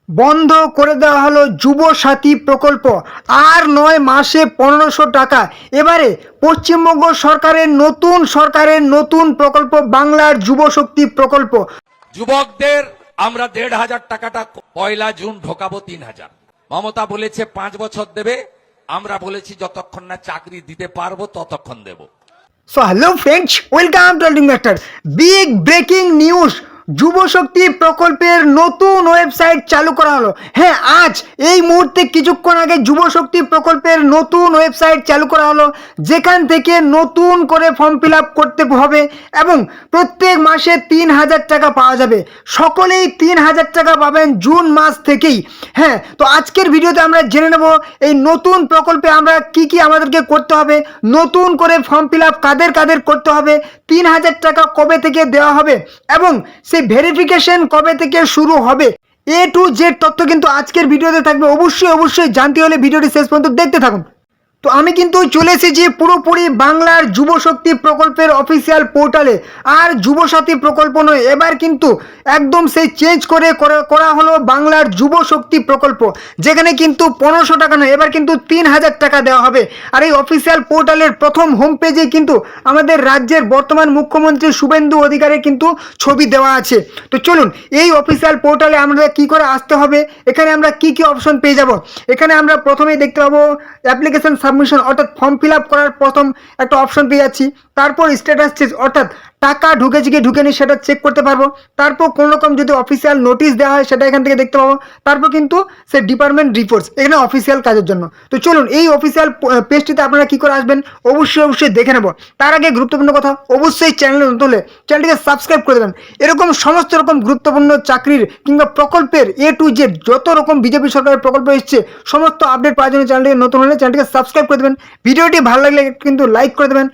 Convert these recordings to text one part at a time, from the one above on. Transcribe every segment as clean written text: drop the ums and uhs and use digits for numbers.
বন্ধ করে দেওয়া হলো যুব সাথী প্রকল্প। আর 9 মাসে 1500 টাকা। এবারে পশ্চিমবঙ্গ সরকারের নতুন প্রকল্প বাংলার যুব শক্তি প্রকল্প। যুবকদের আমরা 1,500 টাকাটা 1 জুন ঢোকাবো 3,000। মমতা বলেছে 5 বছর দেবে, আমরা বলেছি যতক্ষণ না চাকরি দিতে পারবো ততক্ষণ দেব। So hello friends, welcome to ultimate matter. Big breaking news, যুব শক্তি প্রকল্পের নতুন ওয়েবসাইট চালু করা হলো। হ্যাঁ, আজ এই মুহূর্তে কিছুক্ষণ আগে যুব শক্তি প্রকল্পের নতুন ওয়েবসাইট চালু করা হলো, যেখান থেকে নতুন করে ফর্ম ফিল আপ করতে হবে এবং প্রত্যেক মাসে 3,000 টাকা পাওয়া যাবে। সকলেই 3,000 টাকা পাবেন জুন মাস থেকেই। হ্যাঁ, তো আজকের ভিডিওতে আমরা জেনে নেব এই নতুন প্রকল্পে আমরা কি আমাদেরকে করতে হবে, নতুন করে ফর্ম ফিল আপ কাদের কাদের করতে হবে, 3,000 টাকা কবে থেকে দেওয়া হবে এবং সেই ভেরিফিকেশন কবে থেকে শুরু হবে। A to Z তথ্য কিন্তু আজকের ভিডিওতে থাকবে। অবশ্যই জানতে হলে ভিডিওটি শেষ পর্যন্ত দেখতে থাকুন। তো আমি কিন্তু চলে এসেছি পুরোপুরি বাংলার যুব শক্তি প্রকল্পের অফিসিয়াল পোর্টালে। আর যুব সাথী প্রকল্প নয়, এবার কিন্তু একদম সেই চেঞ্জ করে করা হলো বাংলার যুব শক্তি প্রকল্প, যেখানে কিন্তু 1500 টাকা নয়, এবার কিন্তু 3,000 টাকা দেওয়া হবে। আর এই অফিসিয়াল পোর্টালের প্রথম হোম পেজে কিন্তু আমাদের রাজ্যের বর্তমান মুখ্যমন্ত্রী শুভেন্দু অধিকারীর কিন্তু ছবি দেওয়া আছে। তো চলুন এই অফিসিয়াল পোর্টালে আমরা কি করে আসতে হবে, এখানে আমরা কি অপশন পেয়ে যাব। এখানে আমরা প্রথমেই দেখতে পাবো অ্যাপ্লিকেশন সাবমিশন, অর্থাৎ ফর্ম ফিল আপ করার প্রথম একটা অপশন পেয়ে যাচ্ছি। তারপর স্ট্যাটাস চেক, অর্থাৎ টাকা ঢুকেছে কি ঢুকেনি সেটা চেক করতে পারবো। তারপর কোনো রকম যদি অফিসিয়াল নোটিশ দেওয়া হয় সেটা এখান থেকে দেখতে পাবো। তারপর কিন্তু সে ডিপার্টমেন্ট রিপোর্টস, এখানে অফিসিয়াল কাজের জন্য। তো চলুন এই অফিসিয়াল পেজটিতে আপনারা কি করে আসবেন অবশ্যই দেখে নেব। তার আগে গুরুত্বপূর্ণ কথা, অবশ্যই চ্যানেলে নতুন হলে চ্যানেলটিকে সাবস্ক্রাইব করে দেবেন। এরকম সমস্ত রকম গুরুত্বপূর্ণ চাকরির কিংবা প্রকল্পের A to Z যত রকম বিজেপি সরকারের প্রকল্প এসছে সমস্ত আপডেট পাওয়ার জন্য চ্যানেলটিকে নতুন হলে চ্যানেলটিকে সাবস্ক্রাইব করে দেবেন। ভিডিওটি ভালো লাগলে কিন্তু লাইক করে দেবেন।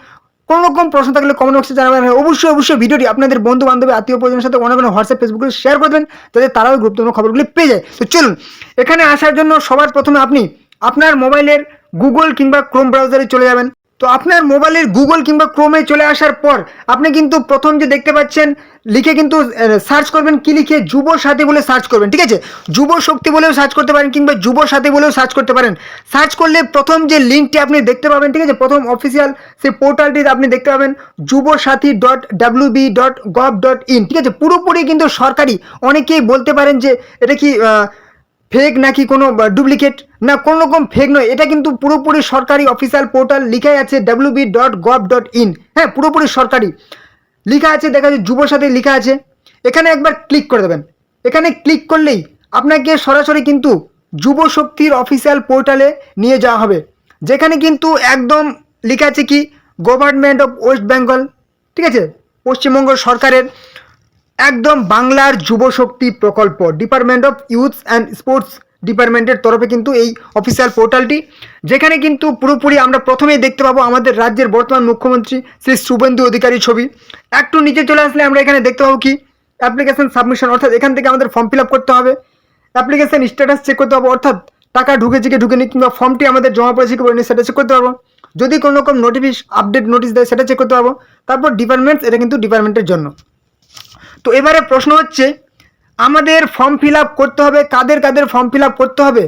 কোনো রকম প্রশ্ন থাকলে কমেন্ট বক্সে জানাবেন। অবশ্যই ভিডিওটি আপনাদের বন্ধু বান্ধবী আত্মীয় পরিজনের সাথে অনেক হোয়াটসঅ্যাপ ফেসবুকে শেয়ার করে দেবেন, যাতে তারাও গুরুত্বপূর্ণ খবরগুলি পেয়ে যায়। তো চলুন এখানে আসার জন্য সবার প্রথমে আপনি আপনার মোবাইলের গুগল কিংবা ক্রোম ব্রাউজারে চলে যাবেন। তো আপনার মোবাইলের গুগল কিংবা ক্রোমে চলে আসার পর আপনি কিন্তু প্রথম যে দেখতে পাচ্ছেন লিখে কিন্তু সার্চ করবেন, কি লিখে, যুব সাথী বলে সার্চ করবেন। ঠিক আছে, যুব শক্তি বলেও সার্চ করতে পারেন কিংবা যুব সাথী বলেও সার্চ করতে পারেন। সার্চ করলে প্রথম যে লিঙ্কটি আপনি দেখতে পাবেন, ঠিক আছে, প্রথম অফিসিয়াল সেই পোর্টালটি আপনি দেখতে পাবেন যুবসাথী.wb.gov.in। ঠিক আছে, পুরোপুরি কিন্তু সরকারি। অনেকেই বলতে পারেন যে এটা কি ফেক নাকি কোনো ডুপ্লিকেট, না কোনো রকম ফেক নয়, এটা কিন্তু পুরোপুরি সরকারি অফিসিয়াল পোর্টাল। লিখাই আছে wb.gov.in। হ্যাঁ, পুরোপুরি সরকারি লেখা আছে, দেখা যাচ্ছে যুব সাথী লেখা আছে। এখানে একবার ক্লিক করে দেবেন। এখানে ক্লিক করলেই আপনাকে সরাসরি কিন্তু যুব শক্তির অফিসিয়াল পোর্টালে নিয়ে যাওয়া হবে, যেখানে কিন্তু একদম লেখা আছে কি, গভর্নমেন্ট অফ ওয়েস্ট বেঙ্গল। ঠিক আছে, পশ্চিমবঙ্গ সরকারের একদম বাংলার যুব শক্তি প্রকল্প, department of youth and sports ডিপার্টমেন্টের তরফে কিন্তু এই অফিসিয়াল পোর্টালটি, যেখানে কিন্তু পুরোপুরি আমরা প্রথমেই দেখতে পাবো আমাদের রাজ্যের বর্তমান মুখ্যমন্ত্রী শ্রী শুভেন্দু অধিকারীর ছবি। একটু নিচে চলে আসলে আমরা এখানে দেখতে পাবো কি, অ্যাপ্লিকেশন সাবমিশন, অর্থাৎ এখান থেকে আমাদের ফর্ম ফিল আপ করতে হবে। অ্যাপ্লিকেশন স্ট্যাটাস চেক করতে হবে, অর্থাৎ টাকা ঢুকেছে কি ঢুকেনি কিংবা ফর্মটি আমাদের জমা পড়েছে কি পড়েনি সেটা চেক করতে পারবো। যদি কোনো রকম আপডেট নোটিশ দেয় সেটা চেক করতে পারবো। তারপর ডিপার্টমেন্টস, এটা কিন্তু ডিপার্টমেন্টের জন্য। তো এবারে প্রশ্ন হচ্ছে আমাদের ফর্ম ফিল আপ করতে হবে কাদের ফর্ম ফিল আপ করতে হবে।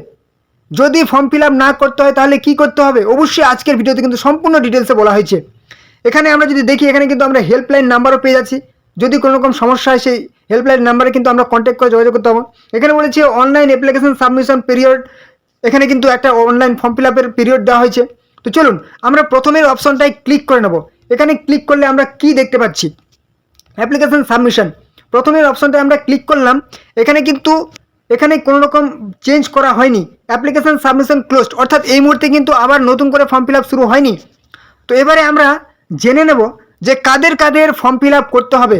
যদি ফর্ম ফিল আপ না করতে হয় তাহলে কি করতে হবে, অবশ্যই আজকের ভিডিওতে কিন্তু সম্পূর্ণ ডিটেলসে বলা হয়েছে। এখানে আমরা যদি দেখি, এখানে কিন্তু আমরা হেল্পলাইন নাম্বারও পেয়ে যাচ্ছি। যদি কোনো রকম সমস্যা হয় সেই হেল্পলাইন নাম্বারে কিন্তু আমরা কন্ট্যাক্ট করে যোগাযোগ করতে হবে। এখানে বলেছে অনলাইন অ্যাপ্লিকেশন সাবমিশন পিরিয়ড, এখানে কিন্তু একটা অনলাইন ফর্ম ফিল আপের পিরিয়ড দেওয়া হয়েছে। তো চলুন আমরা প্রথমের অপশনটাই ক্লিক করে নেব। এখানে ক্লিক করলে আমরা কি দেখতে পাচ্ছি, অ্যাপ্লিকেশন সাবমিশন, প্রথমের অপশনটা আমরা ক্লিক করলাম। এখানে কিন্তু এখানে কোনো রকম চেঞ্জ করা হয়নি, অ্যাপ্লিকেশন সাবমিশন ক্লোজড, অর্থাৎ এই মুহূর্তে কিন্তু আবার নতুন করে ফর্ম ফিল আপ শুরু হয়নি। তো এবারে আমরা জেনে নেব যে কাদের ফর্ম ফিল আপ করতে হবে।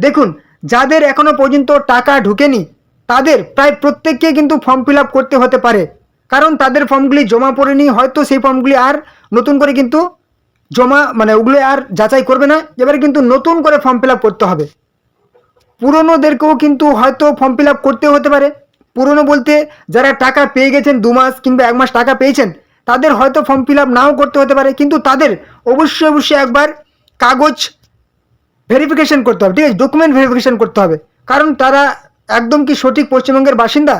দেখুন, যাদের এখনও পর্যন্ত টাকা ঢুকেনি তাদের প্রায় প্রত্যেককে কিন্তু ফর্ম ফিল আপ করতে হতে পারে, কারণ তাদের ফর্মগুলি জমা পড়েনি, হয়তো সেই ফর্মগুলি আর নতুন করে কিন্তু ওগুলো আর যাচাই করবে না। এবারে কিন্তু নতুন করে ফর্ম ফিল আপ করতে হবে। পুরনোদেরকেও কিন্তু হয়তো ফর্ম ফিল আপ করতে হতে পারে। পুরনো বলতে যারা টাকা পেয়ে গেছেন 2 মাস কিংবা 1 মাস টাকা পেয়েছেন, তাদের হয়তো ফর্ম ফিল আপ নাও করতে হতে পারে, কিন্তু তাদের অবশ্যই একবার কাগজ ভেরিফিকেশন করতে হবে। ঠিক আছে, ডকুমেন্ট ভেরিফিকেশন করতে হবে, কারণ তারা একদম কি সঠিক পশ্চিমবঙ্গের বাসিন্দা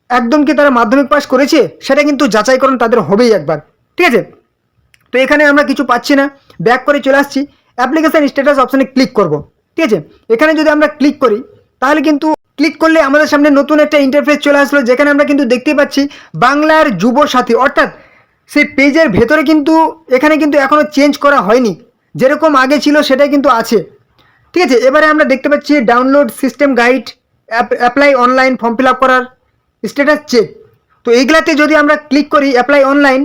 একদম কি তারা মাধ্যমিক পাস করেছে সেটা কিন্তু যাচাইকরণ তাদের হবেই একবার, ঠিক আছে। তো এখানে আমরা কিছু পাচ্ছি না, ব্যাক করে চলে আসছি, অ্যাপ্লিকেশান স্ট্যাটাস অপশানে ক্লিক করব, ঠিক আছে। এখানে যদি আমরা ক্লিক করি তাহলে কিন্তু ক্লিক করলে আমাদের সামনে নতুন একটা ইন্টারফেস চলে আসলো, যেখানে আমরা কিন্তু দেখতে পাচ্ছি বাংলার যুব সাথী, অর্থাৎ সেই পেজের ভেতরে কিন্তু এখানে কিন্তু এখনও চেঞ্জ করা হয়নি, যেরকম আগে ছিল সেটাই কিন্তু আছে, ঠিক আছে। এবারে আমরা দেখতে পাচ্ছি download system guide, apply online, form fill up করার স্ট্যাটাস চেক। তো এইগুলাতে যদি আমরা ক্লিক করি অ্যাপ্লাই অনলাইন,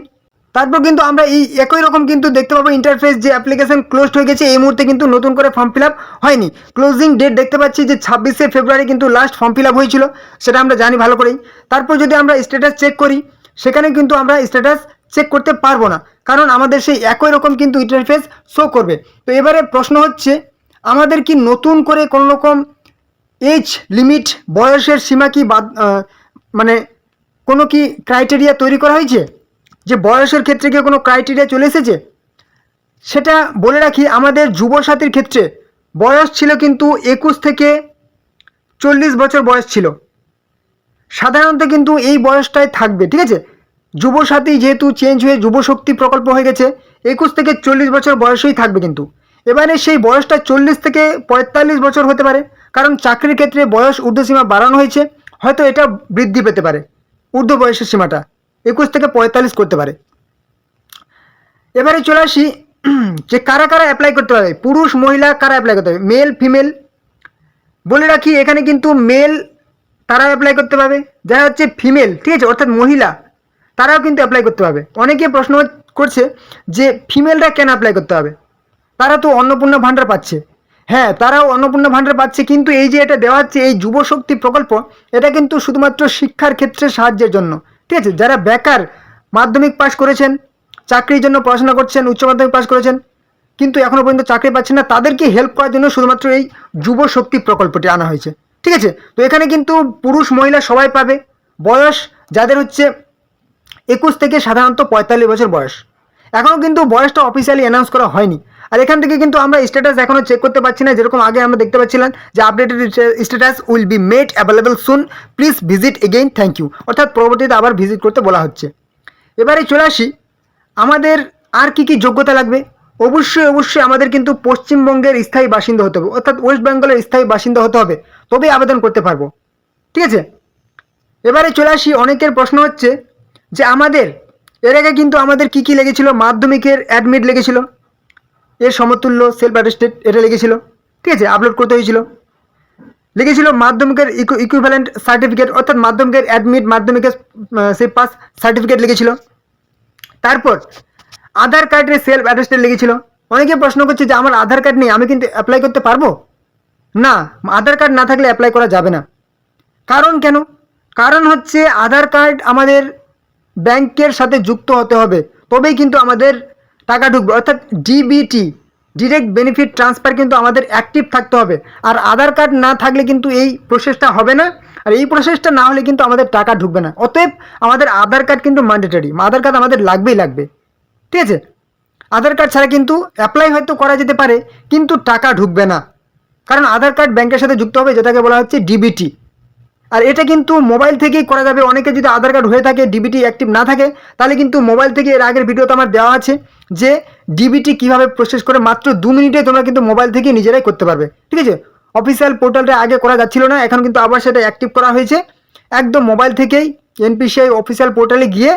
তারপর কিন্তু আমরা এই একই রকম কিন্তু দেখতে পাবো ইন্টারফেস, যে অ্যাপ্লিকেশন ক্লোজড হয়ে গেছে, এই মুহূর্তে কিন্তু নতুন করে ফর্ম ফিল আপ হয়নি। ক্লোজিং ডেট দেখতে পাচ্ছি যে 26শে ফেব্রুয়ারি কিন্তু লাস্ট ফর্ম ফিল আপ হয়েছিল, সেটা আমরা জানি ভালো করেই। তারপর যদি আমরা স্ট্যাটাস চেক করি, সেখানে কিন্তু আমরা স্ট্যাটাস চেক করতে পারবো না, কারণ আমাদের সেই একই রকম কিন্তু ইন্টারফেস শো করবে। তো এবারে প্রশ্ন হচ্ছে, আমাদের কি নতুন করে কোনো রকম এজ লিমিট, বয়সের সীমা কি মানে কোনো কি ক্রাইটেরিয়া তৈরি করা হয়েছে, যে বয়সের ক্ষেত্রে কি কোনো ক্রাইটেরিয়া চলে এসেছে? সেটা বলে রাখি, আমাদের যুবসাথীর ক্ষেত্রে বয়স ছিল কিন্তু 21 থেকে 40 বছর বয়স ছিল, সাধারণত কিন্তু এই বয়সটাই থাকবে, ঠিক আছে। যুবসাথী যেহেতু চেঞ্জ হয়ে যুবশক্তি প্রকল্প হয়ে গেছে, 21 থেকে 40 বছর বয়সেই থাকবে কিন্তু। এবারে সেই বয়সটা 40 থেকে 45 বছর হতে পারে, কারণ চাকরির ক্ষেত্রে বয়স ঊর্ধ্বসীমা বাড়ানো হয়েছে, হয়তো এটা বৃদ্ধি পেতে পারে, ঊর্ধ্ব বয়সের সীমাটা 21 থেকে 45 করতে পারে। এবারে চলে আসি যে কারা কারা অ্যাপ্লাই করতে পারবে, পুরুষ মহিলা কারা অ্যাপ্লাই করতে হবে, মেল ফিমেল। বলে রাখি এখানে কিন্তু মেল তারা অ্যাপ্লাই করতে পারবে, যারা হচ্ছে ফিমেল, ঠিক আছে, অর্থাৎ মহিলা, তারাও কিন্তু অ্যাপ্লাই করতে পারবে। অনেকে প্রশ্ন করছে যে ফিমেলরা কেন অ্যাপ্লাই করতে হবে, তারা তো অন্নপূর্ণা ভাণ্ডার পাচ্ছে। হ্যাঁ, তারাও অন্নপূর্ণা ভাণ্ডার পাচ্ছে, কিন্তু এই যে এটা দেওয়া হচ্ছে এই যুবশক্তি প্রকল্প, এটা কিন্তু শুধুমাত্র শিক্ষার ক্ষেত্রে সাহায্যের জন্য, ঠিক আছে। যারা বেকার, মাধ্যমিক পাস করেছেন, চাকরির জন্য পড়াশোনা করছেন, উচ্চ মাধ্যমিক পাস করেছেন, কিন্তু এখনও পর্যন্ত চাকরি পাচ্ছেন না, তাদেরকে হেল্প করার জন্য শুধুমাত্র এই যুবশক্তি প্রকল্পটি আনা হয়েছে, ঠিক আছে। তো এখানে কিন্তু পুরুষ মহিলা সবাই পাবে। বয়স যাদের হচ্ছে 21 থেকে সাধারণত 45 বছর বয়স, এখনও কিন্তু বয়সটা অফিসিয়ালি অ্যানাউন্স করা হয়নি। আর এখান থেকে কিন্তু আমরা স্ট্যাটাস এখনও চেক করতে পারছি না, যেরকম আগে আমরা দেখতে পাচ্ছিলাম যে updated status will be made available soon, please visit again, thank you, অর্থাৎ পরবর্তীতে আবার ভিজিট করতে বলা হচ্ছে। এবারে চলে আসি, আমাদের আর কি কি যোগ্যতা লাগবে। অবশ্যই আমাদের কিন্তু পশ্চিমবঙ্গের স্থায়ী বাসিন্দা হতে হবে, অর্থাৎ ওয়েস্ট বেঙ্গলের স্থায়ী বাসিন্দা হতে হবে, তবেই আবেদন করতে পারবো, ঠিক আছে। এবারে চলে আসি, অনেকের প্রশ্ন হচ্ছে যে আমাদের এর আগে কিন্তু আমাদের কি কি লেগেছিল, মাধ্যমিকের অ্যাডমিট লেগেছিল, এর সমতুল্য সেলফ অ্যাটেস্টেড এটা লেগেছিল, ঠিক আছে, আপলোড করতে হয়েছিল। লিখেছিল মাধ্যমিকের ইকুইভ্যালেন্ট সার্টিফিকেট, অর্থাৎ মাধ্যমিকের অ্যাডমিট, মাধ্যমিকের সেই পাস সার্টিফিকেট লিখেছিল। তারপর আধার কার্ডের সেলফ অ্যাটেস্টেড লিখেছিল। অনেকে প্রশ্ন করছে যে আমার আধার কার্ড নেই, আমি কিন্তু অ্যাপ্লাই করতে পারবো না? আধার কার্ড না থাকলে অ্যাপ্লাই করা যাবে না। কারণ কেন? কারণ হচ্ছে আধার কার্ড আমাদের ব্যাংকের সাথে যুক্ত হতে হবে, তবেই কিন্তু আমাদের টাকা ঢুকবে, অর্থাৎ ডিবিটি, ডিরেক্ট বেনিফিট ট্রান্সফার কিন্তু আমাদের অ্যাক্টিভ থাকতে হবে। আর আধার কার্ড না থাকলে কিন্তু এই প্রসেসটা হবে না, আর এই প্রসেসটা না হলে কিন্তু আমাদের টাকা ঢুকবে না। অতএব আমাদের আধার কার্ড কিন্তু ম্যান্ডেটরি, আধার কার্ড আমাদের লাগবেই লাগবে, ঠিক আছে। আধার কার্ড ছাড়া কিন্তু অ্যাপ্লাই হয়তো করা যেতে পারে, কিন্তু টাকা ঢুকবে না, কারণ আধার কার্ড ব্যাংকের সাথে যুক্ত হবে, যেটাকে বলা হচ্ছে ডিবিটি। আর এটা কিন্তু মোবাইল থেকেই করা যাবে। অনেকে যদি আধার কার্ড হয়ে থাকে, ডিবিটি অ্যাক্টিভ না থাকে, তাহলে কিন্তু মোবাইল থেকে, এর আগের ভিডিওতে আমার দেওয়া আছে যে ডিবিটি কীভাবে প্রসেস করে মাত্র 2 মিনিটে তোমরা কিন্তু মোবাইল থেকে নিজেরাই করতে পারবে, ঠিক আছে। অফিসিয়াল পোর্টালটা আগে করা যাচ্ছিল না, এখন কিন্তু আবার সেটা অ্যাক্টিভ করা হয়েছে। একদম মোবাইল থেকেই এনপিসিআই অফিসিয়াল পোর্টালে গিয়ে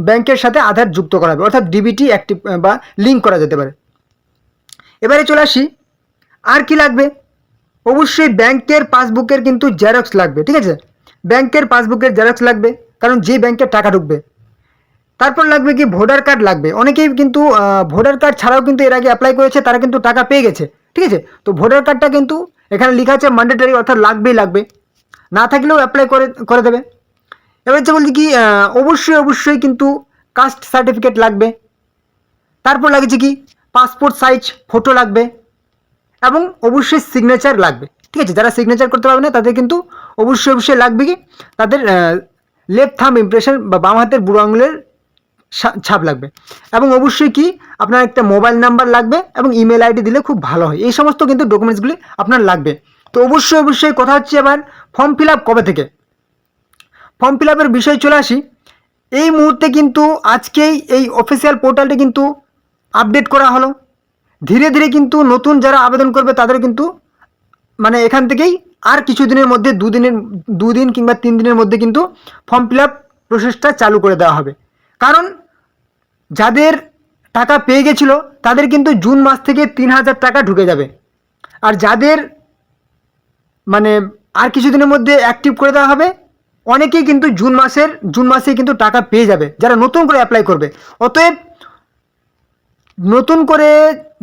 ব্যাংকের সাথে আধার যুক্ত করা হবে, অর্থাৎ ডিবিটি অ্যাক্টিভ বা লিঙ্ক করা যেতে পারে। এবারে চলে আসি, আর কি লাগবে। অবশ্যই ব্যাংকের পাসবুকের কিন্তু জেরক্স লাগবে, ঠিক আছে। ব্যাংকের পাসবুকের জেরক্স লাগবে, কারণ যে ব্যাংকে টাকা ঢুকবে। তারপর লাগবে কি, ভোটার কার্ড লাগবে। অনেকেই কিন্তু ভোটার কার্ড ছাড়াও কিন্তু এর আগে অ্যাপ্লাই করেছে, তারা কিন্তু টাকা পেয়ে গেছে, ঠিক আছে। তো ভোটার কার্ডটা কিন্তু এখানে লেখা আছে ম্যান্ডেটরি, অর্থাৎ লাগবেই লাগবে, না থাকলেও অ্যাপ্লাই করে দেবে। এবার হচ্ছে বলছি কি, অবশ্যই কিন্তু কাস্ট সার্টিফিকেট লাগবে। তারপর লাগছে কি, পাসপোর্ট সাইজ ফটো লাগবে, এবং অবশ্যই সিগনেচার লাগবে, ঠিক আছে। যারা সিগনেচার করতে পারবে না, তাদের কিন্তু অবশ্যই লাগবে কি, তাদের লেফট থাম্ব ইমপ্রেশন বা বাম হাতের বুড়ো আঙুলের ছাপ লাগবে। এবং অবশ্যই কি, আপনার একটা মোবাইল নাম্বার লাগবে, এবং ইমেল আইডি দিলে খুব ভালো হয়। এই সমস্ত কিন্তু ডকুমেন্টসগুলি আপনার লাগবে। তো অবশ্যই কথা হচ্ছে, এবার ফর্ম ফিল আপ কবে থেকে। ফর্ম ফিল আপের বিষয়ে চলে আসি। এই মুহূর্তে কিন্তু আজকেই এই অফিসিয়াল পোর্টালটি কিন্তু আপডেট করা হলো। ধীরে ধীরে কিন্তু নতুন যারা আবেদন করবে তাদের কিন্তু মানে এখান থেকেই আর কিছুদিনের মধ্যে দুদিন কিংবা 3 দিনের মধ্যে কিন্তু ফর্ম ফিল আপ প্রসেসটা চালু করে দেওয়া হবে। কারণ যাদের টাকা পেয়ে গেছিলো তাদের কিন্তু জুন মাস থেকে 3,000 টাকা ঢুকে যাবে। আর যাদের মানে আর কিছুদিনের মধ্যে অ্যাক্টিভ করে দেওয়া হবে, অনেকেই কিন্তু জুন মাসে কিন্তু টাকা পেয়ে যাবে যারা নতুন করে অ্যাপ্লাই করবে। অতএব নতুন করে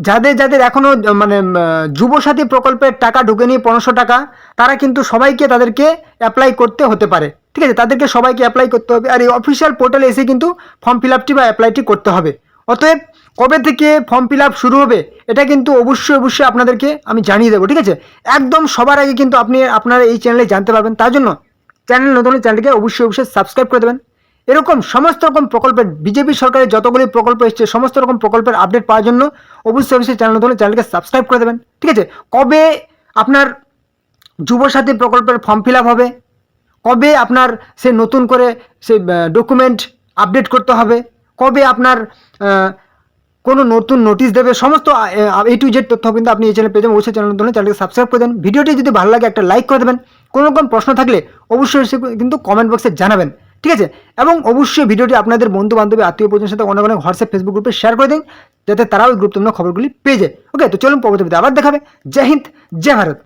যাদের এখনও মানে যুবসাথী প্রকল্পের টাকা ঢুকেনি 1500 টাকা, তারা কিন্তু সবাইকে তাদেরকে অ্যাপ্লাই করতে হতে পারে। ঠিক আছে, তাদেরকে সবাইকে অ্যাপ্লাই করতে হবে। আর এই অফিসিয়াল পোর্টালে এসে কিন্তু ফর্ম ফিল আপটি বা অ্যাপ্লাইটি করতে হবে। অতএব কবে থেকে ফর্ম ফিল আপ শুরু হবে এটা কিন্তু অবশ্যই আপনাদেরকে আমি জানিয়ে দেবো। ঠিক আছে, একদম সবার আগে কিন্তু আপনারা এই চ্যানেলে জানতে পারবেন। তার জন্য নতুন চ্যানেলটিকে অবশ্যই সাবস্ক্রাইব করে দেবেন। এরকম সমস্ত রকম প্রকল্পের বিজেপি সরকারের যতগুলি প্রকল্প এসছে সমস্ত রকম প্রকল্পের আপডেট পাওয়ার জন্য অবশ্যই চ্যানেলটিকে সাবস্ক্রাইব করে দেবেন। ঠিক আছে, কবে আপনার যুবসাথী প্রকল্পের ফর্ম ফিল আপ হবে, কবে আপনার সে নতুন করে সেই ডকুমেন্ট আপডেট করতে হবে, কবে আপনার কোনো নতুন নোটিশ দেবে, সমস্ত A to Z তথ্য কিন্তু আপনি এই চ্যানেল পেয়ে যাবেন। অবশ্যই চ্যানেলটিকে সাবস্ক্রাইব করে দেন। ভিডিওটি যদি ভালো লাগে একটা লাইক করে দেবেন। কোনো রকম প্রশ্ন থাকলে অবশ্যই কিন্তু কমেন্ট বক্সে জানাবেন। ঠিক আছে, এবং অবশ্যই ভিডিওটি আপনাদের বন্ধু বান্ধবী আত্মীয় পরিজনের সাথে অনেক হোয়াটসঅ্যাপ ফেসবুক গ্রুপে শেয়ার করে দিন, যাতে তারাও এই গুরুত্বপূর্ণ খবরগুলি পেয়ে যায়। ওকে, তো চলুন পরবর্তী ভিডিও আবার দেখাবে। জয় হিন্দ, জয় ভারত।